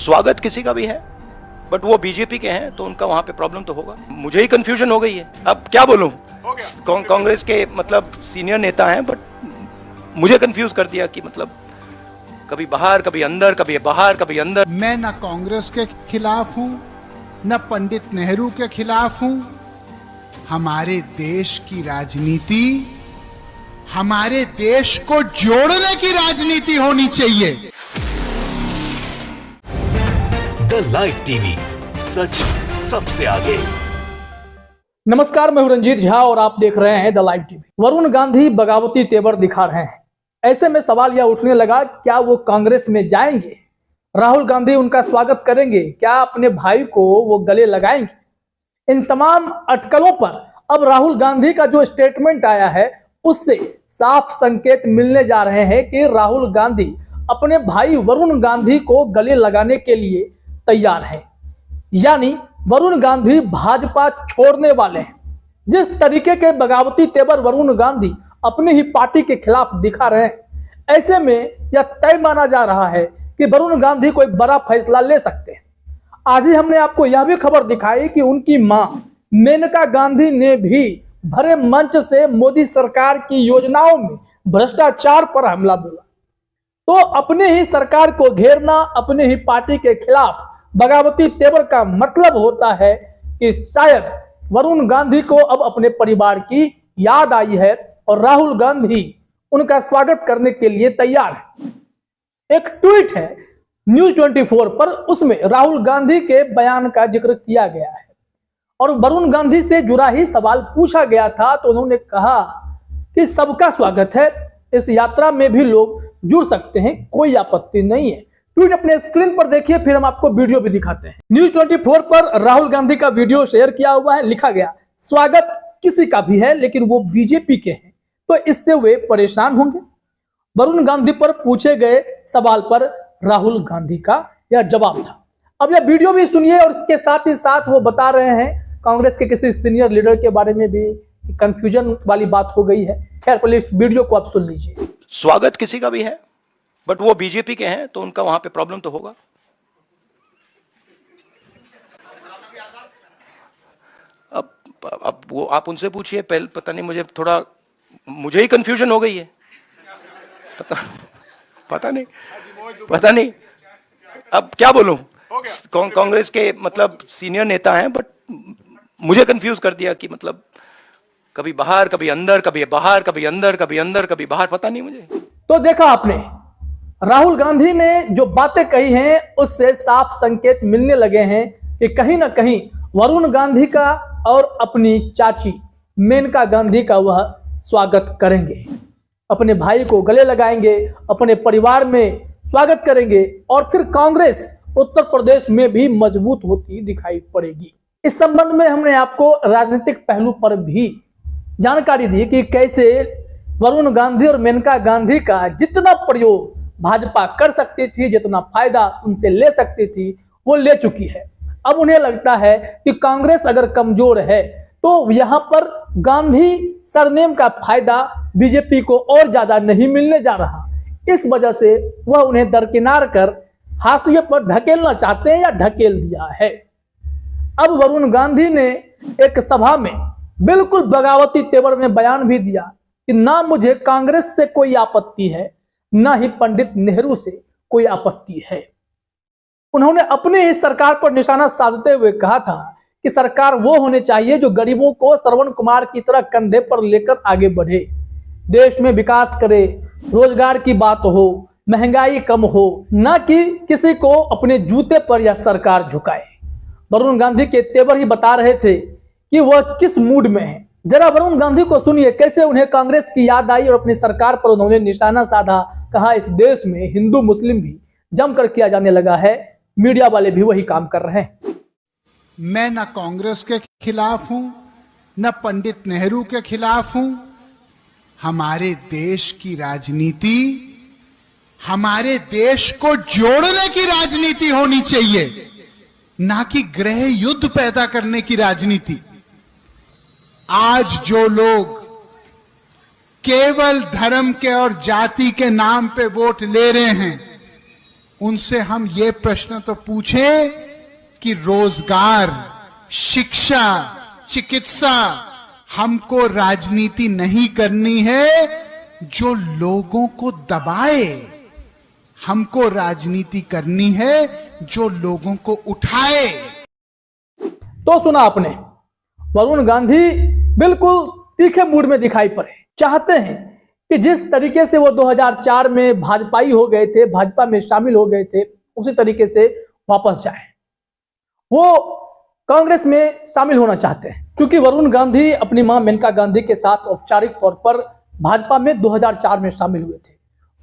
स्वागत किसी का भी है, बट वो बीजेपी के हैं तो उनका वहां पे प्रॉब्लम तो होगा। मुझे ही कंफ्यूजन हो गई है, अब क्या बोलूं। कांग्रेस के मतलब सीनियर नेता हैं, बट मुझे कंफ्यूज कर दिया कि मतलब कभी बाहर कभी अंदर, कभी बाहर कभी अंदर। मैं न कांग्रेस के खिलाफ हूं, न पंडित नेहरू के खिलाफ हूं। हमारे देश की राजनीति, हमारे देश को जोड़ने की राजनीति होनी चाहिए। द लाइव टीवी, सच सबसे आगे। नमस्कार, मैं हूं रंजीत झा और आप देख रहे हैं the live TV. Varun Gandhi बगावती तेवर दिखा रहे हैं। ऐसे में सवाल यह उठने लगा, क्या वो कांग्रेस में जाएंगे? राहुल गांधी उनका स्वागत करेंगे? क्या अपने भाई को वो गले लगाएंगे? इन तमाम अटकलों पर अब राहुल गांधी का जो स्टेटमेंट आया है, उससे साफ संकेत मिलने जा रहे हैं कि राहुल गांधी अपने भाई वरुण गांधी को गले लगाने के लिए तैयार है। यानी वरुण गांधी भाजपा छोड़ने वाले हैं। जिस तरीके के बगावती तेवर वरुण गांधी अपनी ही पार्टी के खिलाफ दिखा रहे हैं, ऐसे में यह तय माना जा रहा है कि वरुण गांधी कोई बड़ा फैसला ले सकते हैं। आज ही हमने आपको यह भी खबर दिखाई कि उनकी मां मेनका गांधी ने भी भरे मंच से मोदी सरकार की योजनाओं में भ्रष्टाचार पर हमला बोला। तो अपने ही सरकार को घेरना, अपने ही पार्टी के खिलाफ बगावती तेवर का मतलब होता है कि शायद वरुण गांधी को अब अपने परिवार की याद आई है और राहुल गांधी उनका स्वागत करने के लिए तैयार है। एक ट्वीट है न्यूज 24 पर, उसमें राहुल गांधी के बयान का जिक्र किया गया है और वरुण गांधी से जुड़ा ही सवाल पूछा गया था। तो उन्होंने कहा कि सबका स्वागत है, इस यात्रा में भी लोग जुड़ सकते हैं, कोई आपत्ति नहीं है। ट्वीट अपने स्क्रीन पर देखिए, फिर हम आपको वीडियो भी दिखाते हैं। न्यूज 24 पर राहुल गांधी का वीडियो शेयर किया हुआ है। लिखा गया, स्वागत किसी का भी है लेकिन वो बीजेपी के हैं तो इससे वे परेशान होंगे। वरुण गांधी पर पूछे गए सवाल पर राहुल गांधी का यह जवाब था। अब यह वीडियो भी सुनिए और इसके साथ ही साथ वो बता रहे हैं कांग्रेस के किसी सीनियर लीडर के बारे में भी कंफ्यूजन वाली बात हो गई है। खैर, पहले इस वीडियो को आप सुन लीजिए। स्वागत किसी का भी है, बट वो बीजेपी के हैं तो उनका वहां पे प्रॉब्लम तो होगा। अब वो आप उनसे पूछिए, पहले पता नहीं, मुझे ही कंफ्यूजन हो गई है। पता नहीं अब क्या बोलूं। कांग्रेस के मतलब सीनियर नेता हैं, बट मुझे कंफ्यूज कर दिया कि मतलब कभी बाहर कभी अंदर, कभी बाहर कभी अंदर, कभी अंदर कभी बाहर, पता नहीं मुझे। तो देखा आपने, राहुल गांधी ने जो बातें कही हैं उससे साफ संकेत मिलने लगे हैं कि कहीं ना कहीं वरुण गांधी का और अपनी चाची मेनका गांधी का वह स्वागत करेंगे, अपने भाई को गले लगाएंगे, अपने परिवार में स्वागत करेंगे और फिर कांग्रेस उत्तर प्रदेश में भी मजबूत होती दिखाई पड़ेगी। इस संबंध में हमने आपको राजनीतिक पहलू पर भी जानकारी दी कि कैसे वरुण गांधी और मेनका गांधी का जितना प्रयोग भाजपा कर सकती थी, जितना फायदा उनसे ले सकती थी, वो ले चुकी है। अब उन्हें लगता है कि कांग्रेस अगर कमजोर है तो यहां पर गांधी सरनेम का फायदा बीजेपी को और ज्यादा नहीं मिलने जा रहा। इस वजह से वह उन्हें दरकिनार कर हाशिए पर ढकेलना चाहते हैं या ढकेल दिया है। अब वरुण गांधी ने एक सभा में बिल्कुल बगावती तेवर में बयान भी दिया कि ना मुझे कांग्रेस से कोई आपत्ति है, ना ही पंडित नेहरू से कोई आपत्ति है। उन्होंने अपने इस सरकार पर निशाना साधते हुए कहा था कि सरकार वो होने चाहिए जो गरीबों को श्रवण कुमार की तरह कंधे पर लेकर आगे बढ़े, देश में विकास करे, रोजगार की बात हो, महंगाई कम हो, ना कि किसी को अपने जूते पर यह सरकार झुकाए। वरुण गांधी के तेवर ही बता रहे थे कि वह किस मूड में है। जरा वरुण गांधी को सुनिए, कैसे उन्हें कांग्रेस की याद आई और अपनी सरकार पर उन्होंने निशाना साधा। कहा इस देश में हिंदू मुस्लिम भी जमकर किया जाने लगा है, मीडिया वाले भी वही काम कर रहे हैं। मैं न कांग्रेस के खिलाफ हूं, न पंडित नेहरू के खिलाफ हूं। हमारे देश की राजनीति, हमारे देश को जोड़ने की राजनीति होनी चाहिए, ना कि गृह युद्ध पैदा करने की राजनीति। आज जो लोग केवल धर्म के और जाति के नाम पे वोट ले रहे हैं, उनसे हम ये प्रश्न तो पूछें कि रोजगार, शिक्षा, चिकित्सा, हमको राजनीति नहीं करनी है जो लोगों को दबाए, हमको राजनीति करनी है जो लोगों को उठाए। तो सुना आपने, वरुण गांधी बिल्कुल तीखे मूड में दिखाई पड़े। चाहते हैं कि जिस तरीके से वो 2004 में भाजपाई हो गए थे, भाजपा में शामिल हो गए थे, उसी तरीके से वापस जाए। वो कांग्रेस में शामिल होना चाहते हैं क्योंकि वरुण गांधी अपनी मां मेनका गांधी के साथ औपचारिक तौर पर भाजपा में 2004 में शामिल हुए थे।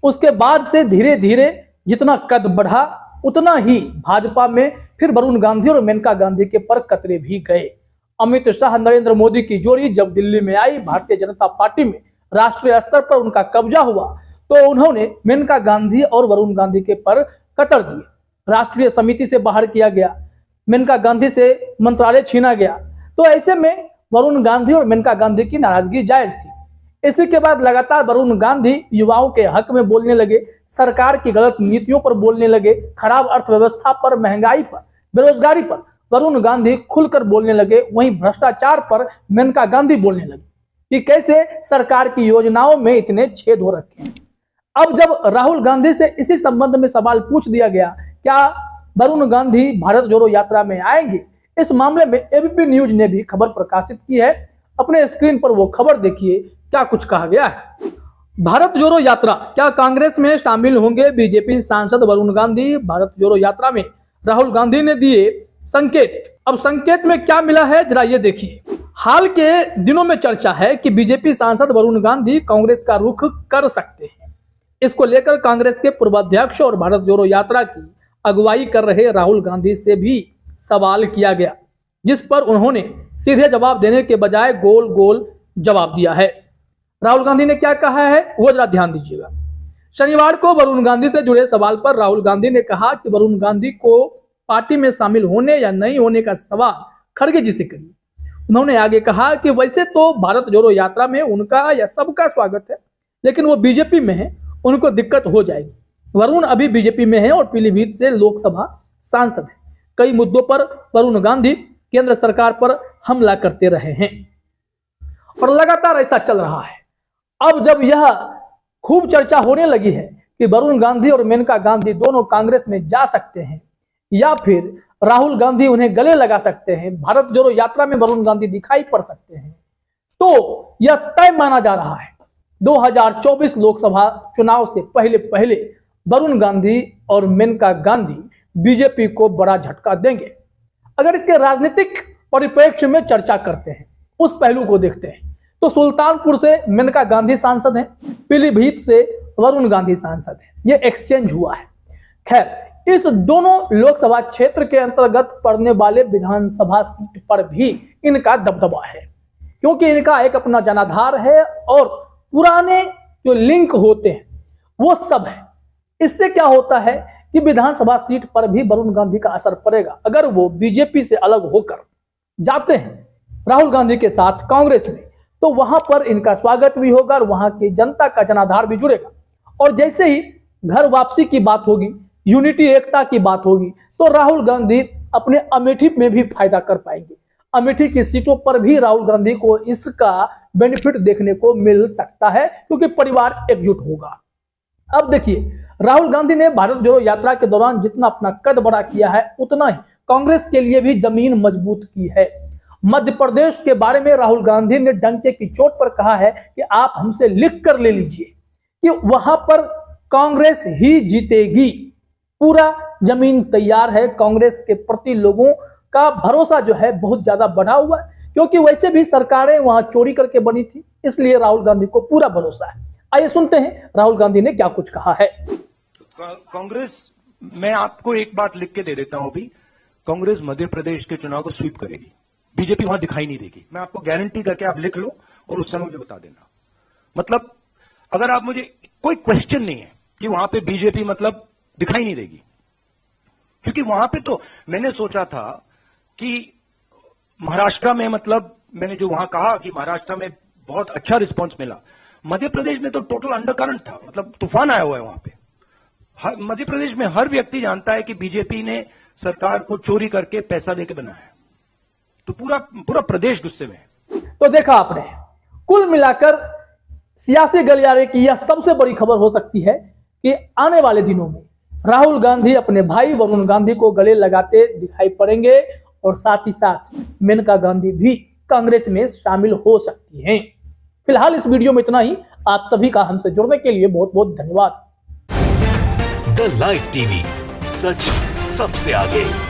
उसके बाद से धीरे धीरे जितना कद बढ़ा उतना ही भाजपा में फिर वरुण गांधी और मेनका गांधी के पर कतरे भी गए। अमित शाह, नरेंद्र मोदी की जोड़ी जब दिल्ली में आई, भारतीय जनता पार्टी में राष्ट्रीय स्तर पर उनका कब्जा हुआ, तो उन्होंने मेनका गांधी और वरुण गांधी के पर कतर दिए। राष्ट्रीय समिति से बाहर किया गया, मेनका गांधी से मंत्रालय छीना गया। तो ऐसे में वरुण गांधी और मेनका गांधी की नाराजगी जायज थी। इसी के बाद लगातार वरुण गांधी युवाओं के हक में बोलने लगे, सरकार की गलत नीतियों पर बोलने लगे, खराब अर्थव्यवस्था पर, महंगाई पर, बेरोजगारी पर वरुण गांधी खुलकर बोलने लगे। वहीं भ्रष्टाचार पर मेनका गांधी बोलने लगे कि कैसे सरकार की योजनाओं में इतने छेद हो रखे हैं। अब जब राहुल गांधी से इसी संबंध में सवाल पूछ दिया गया, क्या वरुण गांधी भारत जोड़ो यात्रा में आएंगे, इस मामले में एबीपी न्यूज ने भी खबर प्रकाशित की है। अपने स्क्रीन पर वो खबर देखिए, क्या कुछ कहा गया है। भारत जोड़ो यात्रा, क्या कांग्रेस में शामिल होंगे बीजेपी सांसद वरुण गांधी? भारत जोड़ो यात्रा में राहुल गांधी ने दिए संकेत। अब संकेत में क्या मिला है, जरा ये देखिए। हाल के दिनों में चर्चा है कि बीजेपी सांसद वरुण गांधी कांग्रेस का रुख कर सकते हैं। इसको लेकर कांग्रेस के पूर्वाध्यक्ष और भारत जोड़ो यात्रा की अगुवाई कर रहे राहुल गांधी से भी सवाल किया गया, जिस पर उन्होंने सीधे जवाब देने के बजाय गोल गोल जवाब दिया है। राहुल गांधी ने क्या कहा है वो जरा ध्यान दीजिएगा। शनिवार को वरुण गांधी से जुड़े सवाल पर राहुल गांधी ने कहा कि वरुण गांधी को पार्टी में शामिल होने या नहीं होने का सवाल खड़गे जी से करिए। उन्होंने आगे कहा कि वैसे तो भारत जोड़ो यात्रा में उनका या सबका स्वागत है, लेकिन वो बीजेपी में है, उनको दिक्कत हो जाएगी। वरुण अभी बीजेपी में है और पीलीभीत से लोकसभा सांसद है। कई मुद्दों पर वरुण गांधी केंद्र सरकार पर हमला करते रहे हैं और लगातार ऐसा चल रहा है। अब जब यह खूब चर्चा होने लगी है कि वरुण गांधी और मेनका गांधी दोनों कांग्रेस में जा सकते हैं या फिर राहुल गांधी उन्हें गले लगा सकते हैं, भारत जोड़ो यात्रा में वरुण गांधी दिखाई पड़ सकते हैं, तो यह तय माना जा रहा है 2024 लोकसभा चुनाव से पहले पहले वरुण गांधी और मेनका गांधी बीजेपी को बड़ा झटका देंगे। अगर इसके राजनीतिक परिप्रेक्ष्य में चर्चा करते हैं, उस पहलू को देखते हैं, तो सुल्तानपुर से मेनका गांधी सांसद हैं, पीलीभीत से वरुण गांधी सांसद हैं। ये एक्सचेंज हुआ है। खैर, इस दोनों लोकसभा क्षेत्र के अंतर्गत पड़ने वाले विधानसभा सीट पर भी इनका दबदबा है, क्योंकि इनका एक अपना जनाधार है और पुराने जो लिंक होते हैं वो सब है। इससे क्या होता है कि विधानसभा सीट पर भी वरुण गांधी का असर पड़ेगा। अगर वो बीजेपी से अलग होकर जाते हैं राहुल गांधी के साथ कांग्रेस में, तो वहां पर इनका स्वागत भी होगा और वहां की जनता का जनाधार भी जुड़ेगा। और जैसे ही घर वापसी की बात होगी, यूनिटी एकता की बात होगी, तो राहुल गांधी अपने अमेठी में भी फायदा कर पाएंगे। अमेठी की सीटों पर भी राहुल गांधी को इसका बेनिफिट देखने को मिल सकता है, क्योंकि परिवार एकजुट होगा। अब देखिए, राहुल गांधी ने भारत जोड़ो यात्रा के दौरान जितना अपना कद बड़ा किया है, उतना ही कांग्रेस के लिए भी जमीन मजबूत की है। मध्य प्रदेश के बारे में राहुल गांधी ने डंके की चोट पर कहा है कि आप हमसे लिख कर ले लीजिए कि वहां पर कांग्रेस ही जीतेगी। पूरा जमीन तैयार है। कांग्रेस के प्रति लोगों का भरोसा जो है बहुत ज्यादा बढ़ा हुआ है, क्योंकि वैसे भी सरकारें वहां चोरी करके बनी थी, इसलिए राहुल गांधी को पूरा भरोसा है। आइए सुनते हैं राहुल गांधी ने क्या कुछ कहा है। कांग्रेस, मैं आपको एक बात लिख के दे देता हूं अभी, कांग्रेस मध्य प्रदेश के चुनाव को स्वीप करेगी, बीजेपी वहां दिखाई नहीं देगी। मैं आपको गारंटी करके, आप लिख लो और उस समय मुझे बता देना। मतलब अगर आप, मुझे कोई क्वेश्चन नहीं है कि वहां पे बीजेपी मतलब दिखाई नहीं देगी, क्योंकि वहां पे तो मैंने सोचा था कि महाराष्ट्र में, मतलब मैंने जो वहां कहा कि महाराष्ट्र में बहुत अच्छा रिस्पांस मिला, मध्य प्रदेश में तो टोटल अंडरकरंट था, मतलब तूफान आया हुआ है वहां पे। मध्य प्रदेश में हर व्यक्ति जानता है कि बीजेपी ने सरकार को चोरी करके पैसा देके बनाया है, तो पूरा प्रदेश गुस्से में है। तो देखा आपने, कुल मिलाकर सियासी गलियारे की यह सबसे बड़ी खबर हो सकती है कि आने वाले दिनों में राहुल गांधी अपने भाई वरुण गांधी को गले लगाते दिखाई पड़ेंगे और साथ ही साथ मेनका गांधी भी कांग्रेस में शामिल हो सकती हैं। फिलहाल इस वीडियो में इतना ही। आप सभी का हमसे जुड़ने के लिए बहुत बहुत धन्यवाद। द लाइव टीवी, सच सबसे आगे।